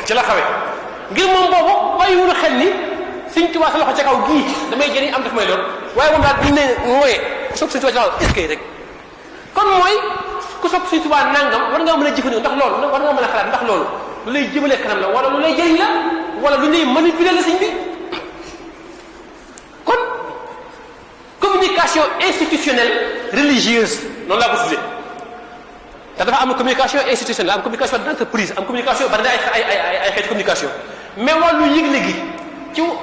ci la xawee ngir moom boobu bàyyiwul xel ni Sëñ Tuubaa sa loxo ca kaw gii damay jëriñ am daf may lool waaye moom daal duñ ne mooyee ku sopp Sëñ Tuubaa ci loxo est-ce que rek kon mooy ku sopp Sëñ Tuubaa nangam war ngaa mën a jëfandikoo ndax loolu war nga mën a xalaat ndax loolu lu lay jëmale kanam la wala lu lay jëriñ la wala lu lay manipuler la sëñ bi kon communication institutionnelle religieuse noonu laa ko tuddee te dafa am communication institutionnelle am communication d'entreprise am communication bari na ay xeeti communication mais wàllu yëgle gi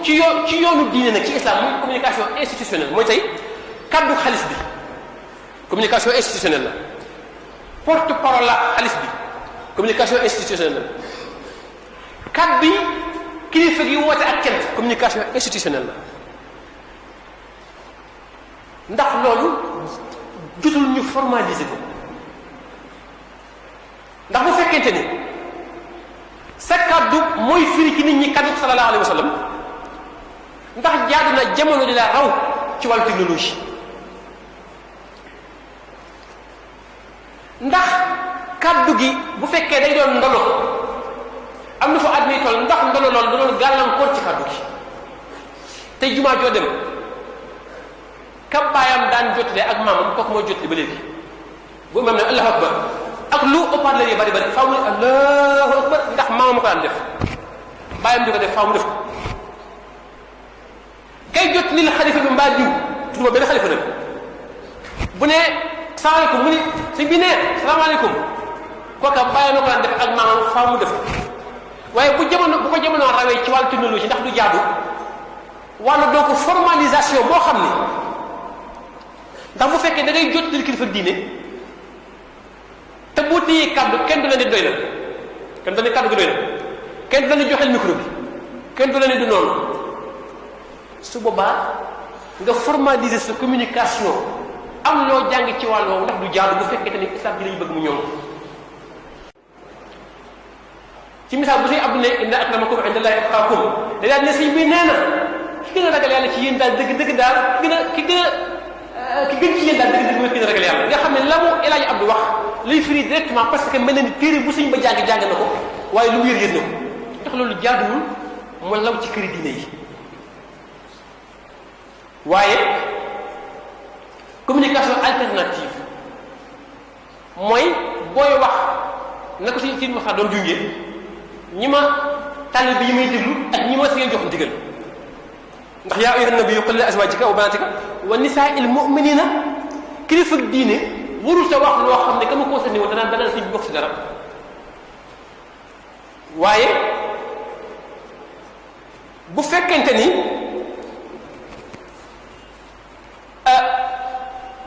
ci yoonu diine nag ci islam muy communication institutionnelle mooy tey kaddu xaalis bi communication institutionnelle la porte parole la xaalis bi communication institutionnelle la kaddu yi kilifa gi woote ak cant communication institutionnelle la ndax loolu jotul ñu formaliser ko ndax bu fekkente ni sa kaddu mooy firi ci nit ñi kaddu sallallahu alayhi wa sallam ndax jaadu na jamono di la raw ci wàllu technologie ndax kaddu gi bu fekkee day doon ndolo am na fa at mi toll ndax ndolo loolu da doon gàllankoor ci kaddu gi tey jumaa joo dem ka baayam daan jotale ak maamam kooku mooy jotali ba léegi bu imam ne allahu akbar ak lu haut-parleur yi bari bari faaw mu allahu akbar ndax maamam ko daan def baayam di ko def faaw mu def ko kay jot ni la xalifa bi mbaa diw tudduma benn xalifa nag bu ne salaamaaleykum mu ni sëñ bi ne salaamaaleykum kooka baayam na ko daan def ak maamam faaw mu def ko waaye bu ko jamono rawee ci wàllu technologie ndax du jaadu wala donc formalisation boo xam ni ndax bu fekkee da ngay jot li kilifa diine te boo téyee kàddu kenn du la ne doy na kenn du la ne kàddu gi doy na kenn du la ne joxel micro bi kenn du la ne du noonu su boobaa nga formaliser sa communication am loo jàng ci wàll woowu ndax du jaadu bu fekkee tamit islam bi lañu bëgg mu ñoom ci misaal bu say abdu ne inna akramakum indallahi atqakum da daal ne sëñ bi nee na ki gën a ragal yàlla ci yéen daal dëgg daal ki gën ci yéen daal dëgg mooy ki gën a ragal yàlla nga xam ne la mu El Hadj Abdou wax lay firi directement parce que mel na ni téere bu sëñ ba jàng na ko waaye lu mu yër na ko ndax loolu jaaduwul mu law ci këri diine yi waaye communication alternative mooy booy wax na ko si ma doon jungee ñi ma tànn bi yi may déglu ak ñi ma si jox ndigal ndax yaa ayyuhan nabiyyu qul li azwaajika wa banaatika wa nisaa'il mu'miniina kilifa diine warul sa wax loo xam ne ka ma concerné woon danaan sëñ bi bokk si dara waaye bu fekkente ni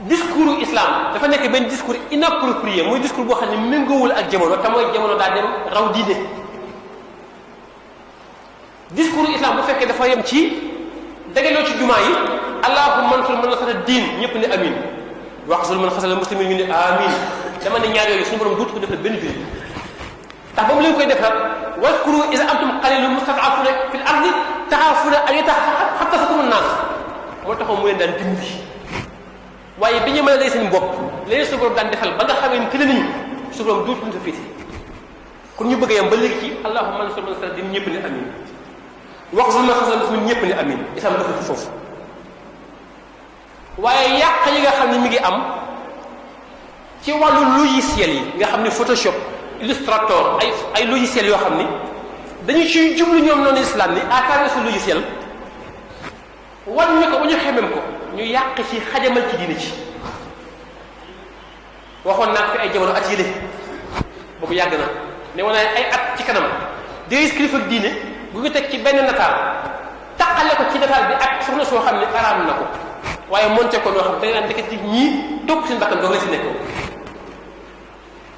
discours islam dafa nekk benn discours inapproprié mooy discours boo xam ne méngoowul ak jamono te mooy jamono daa dem raw diine discours islam bu fekkee dafa yem ci dagaloo ci jumaa yi allahumma ansur man nasara diin ñëpp ne amin waxsul man xasal muslimin ñu ne amin dama ne ñaar yooyu suñu borom duutu ko defal benn jullit tax ba mu leen koy defal waskuru iza antum qalilun mustad'afuna fil ardi taxaafuna an yataxattafakum an-naas moo taxoon mu leen daan dimbali waaye bi ñu mën a lay seen bopp léegi suñu borom daan defal ba nga xamee ni tële nañu suñu borom duutu ñu sa féete kon ñu bëgg a yam ba léegi ci allahumma ansur man nasara diin ñëpp ne amin waxsul man xasal muslimin ñëpp ne amin islam dafa ci foofu waaye yàq yi nga xam ne mi ngi am ci wàllu logiciel yi nga xam ne Photoshop Illustrator ay logiciel yoo xam ni dañu ciy jublu ñoom noonu islam ni à travers ce logiciel wan ñu ko bu ñu xemem ko ñu yàq ci xajamal ci diine ci waxoon naa fi ay jamono at yële boobu yàgg na ne woon ay at ci kanam day kilifa diine bu ñu teg ci benn nataal taqale ko ci nataal bi ak soxna soo xam ne araam na ko waaye monté ko loo xam da nga daan dëkk ci ñii topp seen bakkan doog la si nekk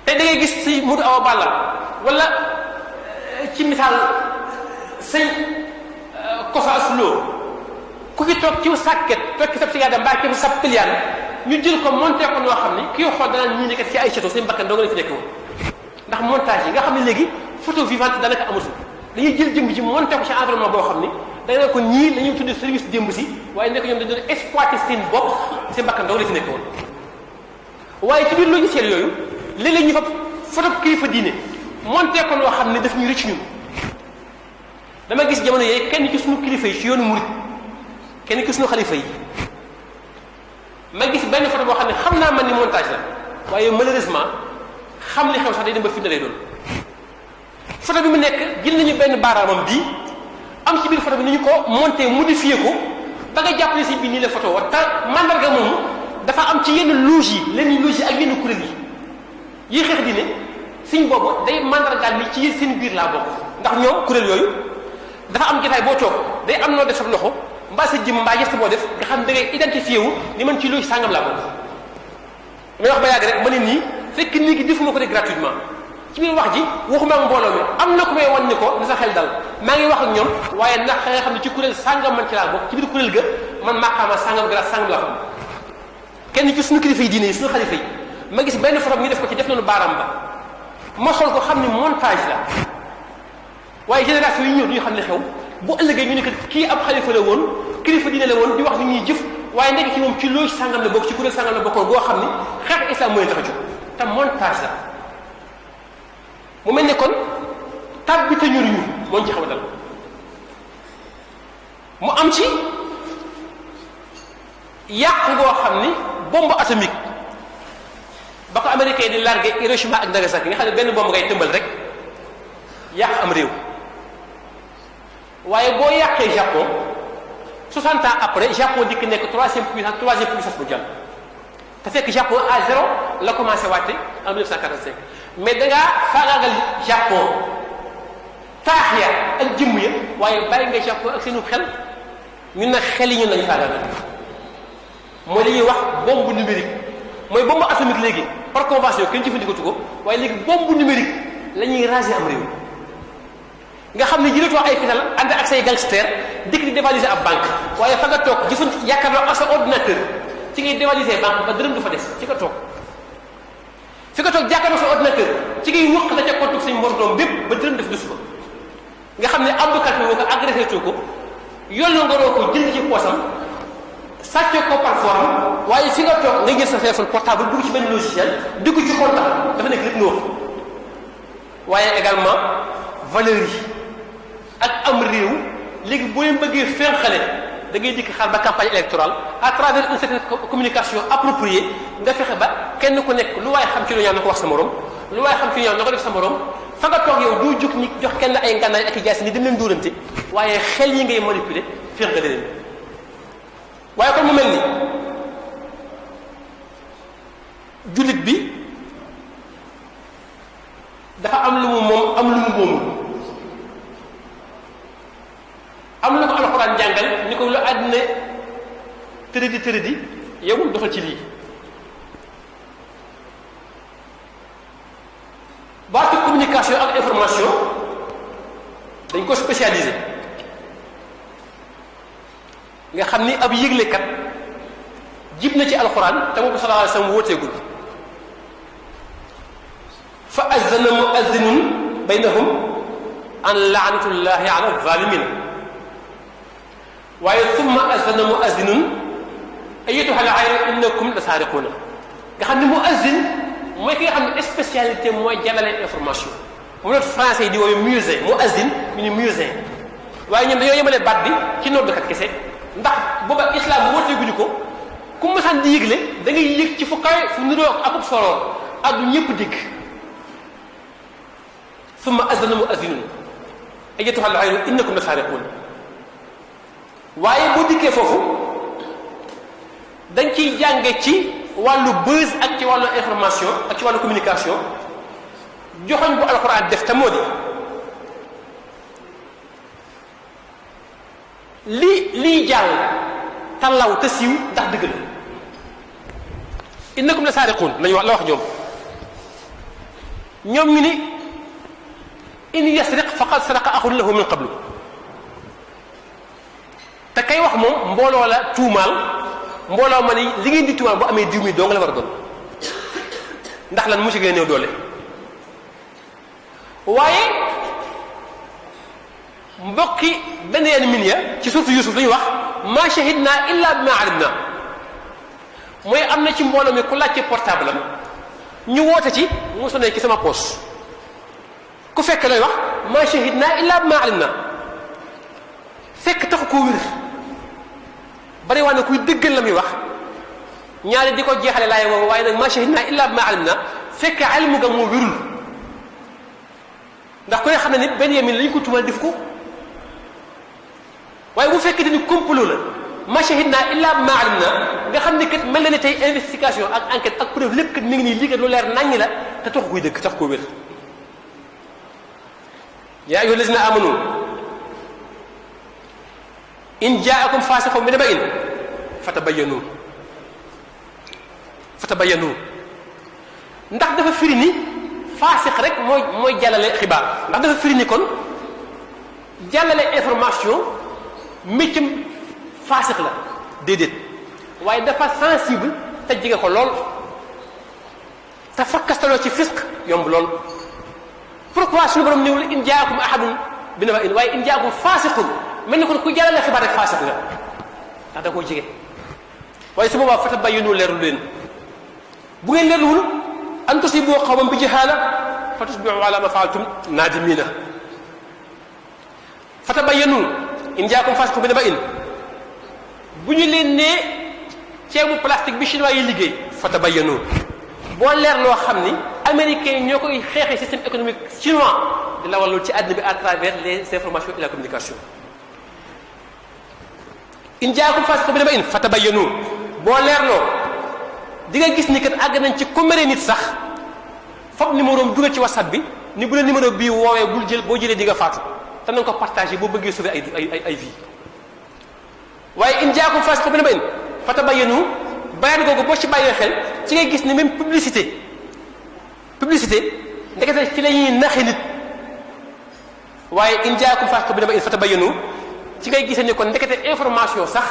te da ngay gis si Modou Awa Balla wala ci misaal sëñ Kosa Aslo ku ci toog ci sàkket toog ci sab sigaada mbaa ci sab piliyaan ñu jël ko monté ko loo xam ne kii xool danaan ñii nekkat ci ay château seen bakkan doog la si nekk ndax montage yi nga xam ne léegi photo vivante danaka amatul dañuy jël jëmb ji monté ko ci environnement boo xam ni da nga ko ñii la ñuy tuddee service démb si waaye nekk ñoom dañu doon exploité seen bopp seen bakkan dong la fi nekk woon waaye ci biir logiciel yooyu léeg-léeg ñu fa photo kilifa diine monté ko loo xam ne daf ñu rëcc ñun dama gis jamono yooyu kenn ci suñu kilifa yi ci yoonu murid kenn ci suñu xalifa yi ma gis benn photo boo xam ne xam naa man ni montage la waaye malheureusement xam li xew sax day dem ba fi lay doon photo bi mu nekk jël nañu benn baaraamam bii am ci biir photo bi ni ñu ko monté modifié ko ba nga jàppale si bii nii la photo wa te mandarga moomu dafa am ci yenn loge yi lenn loge yi ak yenn kuréel yi xeex di ne siñ boobu day mandargaal ni ci seen biir laa bokk ndax ñoom kuréel yooyu dafa am jotaay boo toog day am noo def sa loxo mbaa sa jëm mbaa geste boo def nga xam da ngay identifié wu ni man ci loge sàngam laa bokk damay wax ba yàgg rek ma ne nii fekk nii gi defuma ko de gratuitement ci biir wax ji waxuma ak mbooloo mi am na ku may wan ni ko na sa xel dal maa ngi wax ak ñoom waaye ndax nga xam ne ci kuréel sàngam man ci laa bokk ci biir kuréel ga man maqaama sàngam grâce sàngam laa xam kenn ci suñu kilifa yi diine yi suñu xalifa yi ma gis benn photo ñu def ko ci def nañu baaraam ba ma xool ko xam ni montage la waaye génération yi ñëw duñu xam ne xew bu ëllëgee ñu ne que kii ab xalifa la woon kilifa diine la woon di wax ni ñuy jëf waaye nekk ci moom ci loge sàngam la bokk ci kuréel sàngam la bokkoon boo xam ni xeetu islam mooy tax a jóg te montage la mu mel ne kon tab bi te ñur ñu moo ñu ci xaw a dal mu am ci yàq ngoo xam ni bombe atomique ba ko américain di largué Hiroshima ak Nagasaki nga xam ne benn bombe ngay tëmbal rek yàq am réew waaye boo yàqee Japon 60 ans après Japon dikk nekk troisième puissance mondiale te fekk Japon à zéro la commencé waate en 1945 mais da ngaa faagaagal Japon taax ya ak jëmm ya waaye bàyyi nga Japon ak seenu xel ñun nag xel yi ñun lañu faagaagal mooy li ñuy wax bombe numérique mooy bombe atomique léegi par convention kenn jëfandikatu ko waaye léegi bombe numérique la ñuy raser am réew nga xam ne jëlatoo ay fital ànd ak say gangster dikk di dévaliser ab banque waaye fa nga toog jëfandi yaakaar ak sa ordinateur ci ngay dévaliser banque ba dërëm du fa des fi nga toog jàkkaarloo sa ordinateur ci ngay wëq la ca compte sañ mordoom bépp ba dërëm def desu fa nga xam ne abdukat woo ko agressé too ko yolloo nga roo ko jël ci poosam sàccoo ko par forme waaye fi nga toog nga jël sa téléphone portable dugg ci benn logiciel dugg ci contact dafa nekk lépp nga wax waaye également valeur yi ak am réew léegi boo leen bëggee fenqale da ngay dikk xaar ba campagne électorale à travers une certaine communication appropriée nga fexe ba kenn ku nekk lu waaye xam ci lu ñaaw na ko wax sa morom lu waaye xam ci lu ñaaw na ko def sa morom fa nga toog yow doo jóg ni jox kenn ay ngànnaay ak i jaasi ni dem leen dóorante waaye xel yi ngay manipuler fenqale leen waaye kon mu mel ni jullit bi dafa am lu mu moom am lu mu moomul am lu ko alxuraan jàngal ni ko lu àddina tërëdi yow moom doxal ci lii baatu communication ak information dañ ko spécialisé nga xam ni ab yëglekat jib na ci alxuraan te mu ko sallallahu alayhi wasallam wóoteegul fa azzana muazzinun baynahum an laanatullahi ala zalimin waaye summa azzana muazzinun ayyatuha al-ayru innakum la saariquuna nga xam ne muazzin mooy ki nga xam ne spécialité mooy jàllale information mu doon français yi di wooyu muezzin muazzin ñu ni muezzin waaye ñun dañoo yemale baat bi ci noddukat kese ndax booba islam wóoteeguñu ko ku mësaan di yëgle da ngay yëg ci fu kawe fu niroo akub soroor addu ñëpp dégg summa azzana muazzinun ayyatuha al-ayru innakum la saariquun waaye boo dikkee foofu dañ ciy jànge ci wàllu buzz ak ci wàllu information ak ci wàllu communication joxoñ bu alxuraan def te moo di lii jàll tallaw te siiw ndax dëgg la innakum la saariquun lañu wax la wax ñoom ñu ni in yasriq faqad saraqa axun lahu min qablu te kay wax moom mbooloo la tuumaal mbooloo ma ni li ngeen di tuumaal bu amee diw mi doo nga la war a doon ndax lan mu ci gën a néew doole waaye mbokki benn yenn min ya ci surtout Yuusuf lañu wax ma shahidna illa bima alimna mooy am na ci mbooloo mi ku laajte portable am ñu woote ci mu sonné ci sama poche ku fekk lay wax ma shahidna illa bima alimna fekk taxu koo wér bari waa ne kuy dëggal la muy wax ñaari di ko jeexale laay woowu waaye nag ma shahidna illa bima alimna fekk ilmu ga moo wérul ndax koy xam ne nit benn yamin lañ ko tumal def ko waaye bu fekkee ni complot la ma shahidna illa bima alimna nga xam ne kat mel na ne tey investigation ak enquête ak preuve lépp kat mi ngi nii lii kat lu leer naññi la te taxu koy dëgg tax koo wér yaa ayyuha allazina amanu in jaakum fasiqun bi naba'in fatabayyanu ndax dafa firi ni faasiq rek mooy jàllale xibaar ndax dafa firi ni kon jàllale information méccam faasiq la déedéet waaye dafa sensible te jege ko lool te fakkastaloo ci fisq yomb lool pourquoi suñu borom néewul in jaakum ahadun bi naba'in waaye in jaakum faasiqun mel ni kon ku jàllale xibaar rek faasiq la ndax da koo jege waaye su boobaa fatabayyanu leerul leen bu ngeen leerluwul an tusibu qawman bi jahaala fa tusbihu ala ma faaltum naadimina fatabayyanu in jaakum faasiqun bi naba'in bu ñu leen nee ceebu plastique bi chinois yi liggéey fatabayyanu boo leer loo xam ni américains yi ñoo koy xeexee système économique chinois di la wàllu ci àddina bi à travers les informations et la communication in jaakum faasiqun bi naba'in fatabayyanu boo leerloo di nga gis ni kat àgg nañ ci comméré nit sax foog numéro am dugal ci whatsapp bi ni bu la numéro bii woowee bul jël boo jëlee di nga faatu te nañ ko partagé boo bëggee sauver ay vie waaye in jaakum faasiqun bi naba'in fatabayyanu bayaan googu boo ci bàyyee xel ci ngay gis ni même publicité ndekete ci la ñuy naxe nit waaye in jaakum faasiqun bi naba'in fatabayyanu ci ngay gisee ni kon ndekete information sax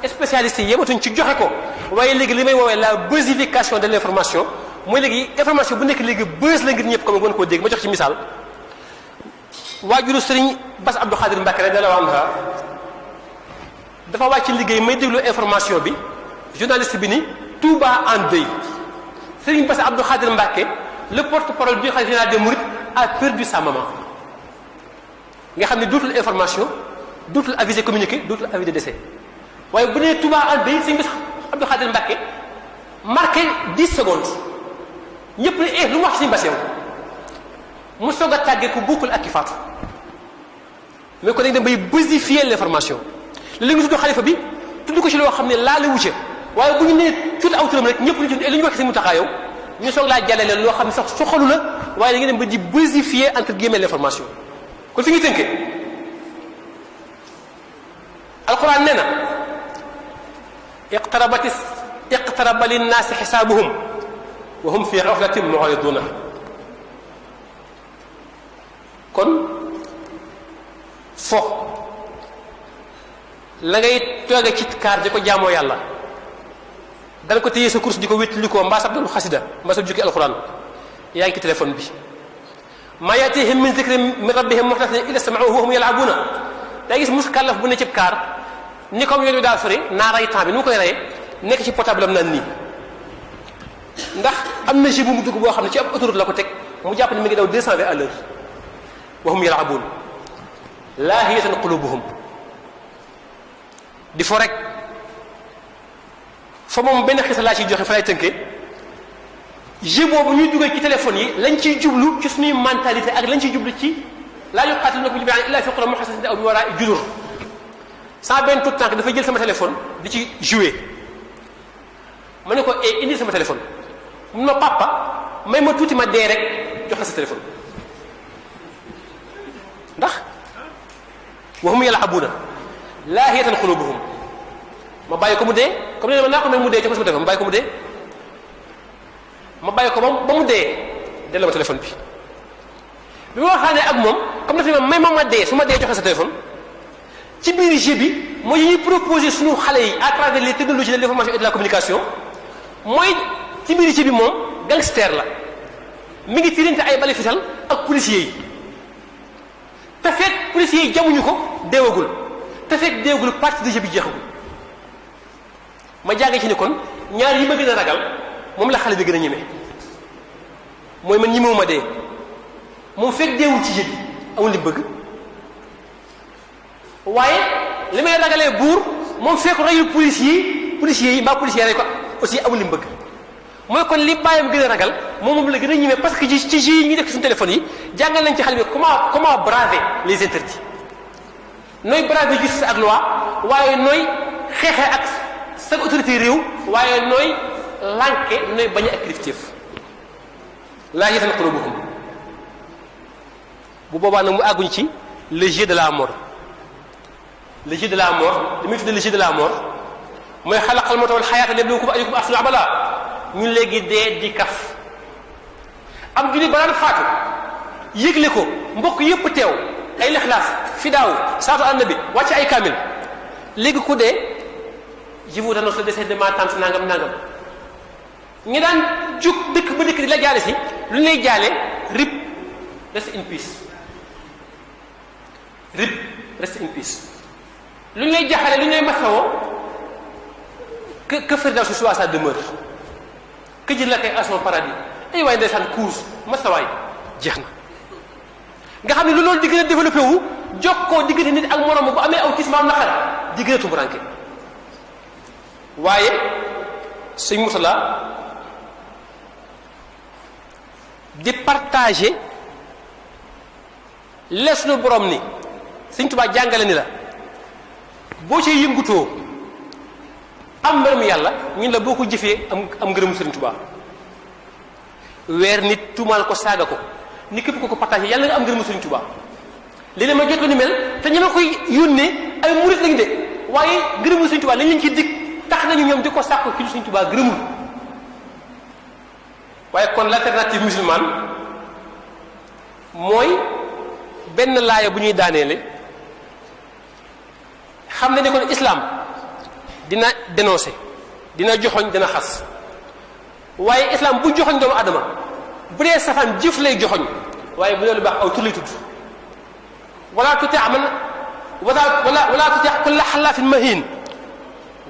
spécialistes yi yematuñ ci joxe ko waaye léegi li may woowee la buzzification de l' information mooy léegi information bu nekk léegi buzz la ngir ñëpp comme mën koo dégg ma jox ci misaal waajuru sëriñ Bass Abdou Khadir Mbacke radiyallahu anha dafa wàcc liggéey may déglu information bi journaliste bi ni Touba en deuil sëriñ Bass Abdou Khadir Mbacke le porte-parole du khalife général des mourides a perdu sa maman nga xam ne dootul information dootul avisé communiqué dootul avis de décès waaye bu nee Touba en deuil sëriñ Bass Abdou Khadir Mbacke marqué 10 secondes ñëpp ne lu mu wax ci sëriñ Bass yow mu soog a tàggee ku bokkul ak ki faatu mais ko dañ dem bay buzzifier l'information léegi ñu tudd xalifa bi tudd ko ci loo xam ne laale wu ca waaye bu ñu nee tuuti aw turam rek ñëpp lu ñu li ñu wax ci mu taxaa yow ñu soog laa jàllale loo xam ne sax soxalu la waaye da nga dem ba di buzzifier entre guillemets l'information kon fi ñuy tënkee alquran nee na iqtaraba linnaasi xisaabuhum wa hum fi ghaflatin mu'riduna kon fo la ngay tooge ci kaar di ko jaamoo yàlla dana ko téye sa course di ko wéttali ko mbaa sab dalu xasida mbaa sab jukki alquran yaa ngi ci téléphone bi maa yaatihim min zikrin min rabbihim muhdathin illa sama'uhu wa hum yal'abuna day gis muskàllaf bu ne cib kaar ni comme yoon wi daal sori naa rey temps bi nu mu koy reyee nekk ci portable am naan nii ndax am na jeu bu mu dugg boo xam ne ci ab autoroute la ko teg mu jàpp ne mi ngi daw 220 à l'heure wa hum yal'abun laahiyatan qulubuhum di fo rek fa moom benn xisa laa ciy joxe fa lay tënkee jeu boobu ñuy dugal ci téléphone yi lañ ciy jublu ci suñuy mentalité ak lañ ciy jublu ci laa yuqaatilunakum jamii'an illaa fi quran muhassanatin aw min waraa'i judur sans benn tout temps dafa jël sama téléphone di ci jouer ma ne ko indi sama téléphone mun ma papa may ma tuuti ma dee rek jox la sa téléphone ndax wa hum yal'abuuna laahiyatan quluubuhum ma bàyyi ko mu dee comme ne ma naa ko mel mu dee jox ko sama téléphone ma bàyyi ko mu dee ma bàyyi ko ba mu dee delloo ma téléphone bi ma waxaanee ak moom comme dafa may ma dee su ma dee joxe sa téléphone ci biir jeu bi mooy yi ñuy proposer suñu xale yi à travers les technologies de l'information et de la communication mooy ci biir jeu bi moom gangster la mi ngi tirante ay bali fital ak policiers yi te fekk policiers yi jamuñu ko deewagul te fekk deewagul partie de jeu bi jeexagul ma jàngee ci ni kon ñaar yi ma gën a ragal moom la xale bi gën a ñeme mooy man ñemewuma dee moom fekk deewul ci jeu bi amul li bëgg waaye li may ragalee buur moom fekk reyul policiers yi mbaa policiers rey ko aussi amul li mu bëgg mooy kon li bàyyam gën a ragal moom la gën a ñemee parce que ci jeux yi ñuy def ci suñu téléphone yi jàngal nañ ci xale bi comment braver les interdits nooy braver justice ak loi waaye nooy xeexee ak sa autorité réew waaye nooy lànke nooy bañ a ak kilifteef laa yetan qulubuhum bu boobaa nag mu àgguñ ci le jeu de la mort le jeu de la mort li muy tudde le jeu de la mort mooy xalaqal mawta wal xayaata liyabluwakum ayyukum ahsanu amala ñun léegi dee di kaf am julli ba daan faatu yëgle ko mbokk yëpp teew ay lixlaas fidaaw saatu annabi wàcc ay kaamil léegi ku dee je vous annonce le décès de ma tante nangam nangam ñi daan jug dëkk ba dëkk di la jaale si lu ñu lay jaale rip rest in peace rip rest in peace lu ñu lay jaxale lu ñu lay masawoo que Firdawsi soit sa demeure que jël la kay à son paradis ay waaye ndeysaan course masawaay jeex na nga xam ne lu loolu di gën a développé wu jokkoo diggante nit ak moroom bu amee autisme am naqar di gën a tumburanke waaye sëñ Moutalla di partager lees lu borom ni sëñ Tuubaa jàngale ni la boo ci yëngutoo am mbërëm yàlla ñun la boo ko jëfee am ngërëmu sëriñ Tuubaa weer nit tuumaal ko saaga ko ni képp ko partagé yàlla nga am ngërëmu sëriñ Tuubaa léeg-léeg ma jot lu ni mel te ñu ma koy yónnee ay murit lañu de waaye ngërëmu sëriñ Tuubaa lañ leen ci dig tax nañu ñoom di ko sàkku ci lu sëriñ Tuubaa gërëmul waaye kon l'alternative musulmane mooy benn laaya bu ñuy daaneele xam ne ni kon islam dina dénoncer dina joxoñ dina xas waaye islam bu joxoñ doomu adama bu dee safaan jëf lay joxoñ waaye bu dee lu baax aw tur lay tudd wala tuti man wala tuti kulla xalaafin mahin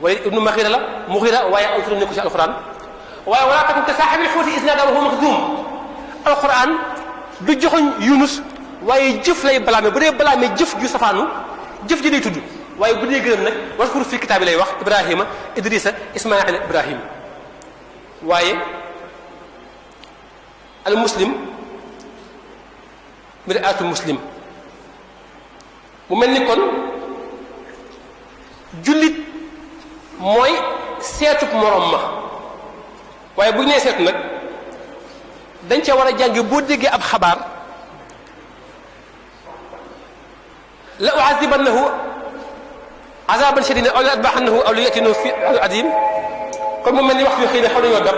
wala ibnu maxira la muxira waaye aw tur nekku ci alquran waaye wala takun ka saaxibil xuuti isnaada wa huwa maxdum alquran du joxoñ yunus waaye jëf lay balaame bu dee balaame jëf ju safaanu jëf ji lay tudd waaye bu dee gërëm nag waskur fi kitaab bi lay wax ibrahima idrisa ismaila ibrahim waaye al muslim mir'atu muslim mu mel ni kon jullit mooy seetub morom ma waaye bu ñu nee seetu nag dañ ca war a jànge boo déggee ab xabaar la u'azibannahu azaban shadidan aw la adbahannahu aw la yatinahu fi adim kon mu mel ni waxtu wi xëy na xaw nañoo dab